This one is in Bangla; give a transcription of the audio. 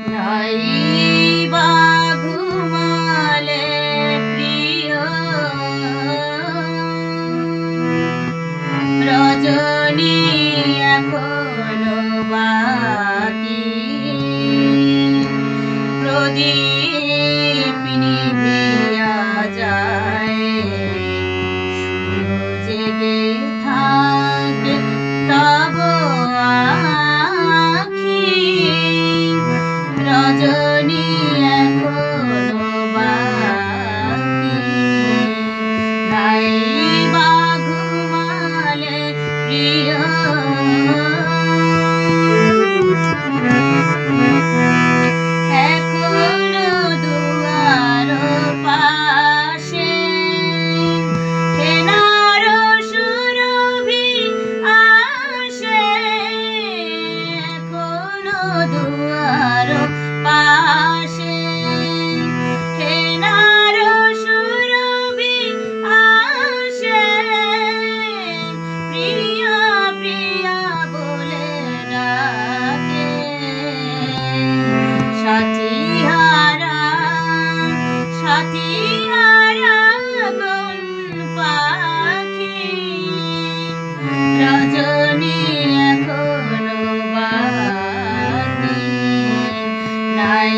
নাই বা ঘুমালে প্রিয় রজনী এখনো বাকি প্রদীপ নিভিয়া যায় জেগে থাকে তব আখি রজনী এখনো বাকি নাই বা ঘুমালে প্রিয় এখনো দুয়ার পাশে হেনার সুরভি আসে এখনো দুয়ার পাশে হেনার সুরভি আসে প্রিয়া প্রিয়া বলে ডাকে সাথীহারা সাথীহারা কোন পাখি রজনী এখনো বাকি নাই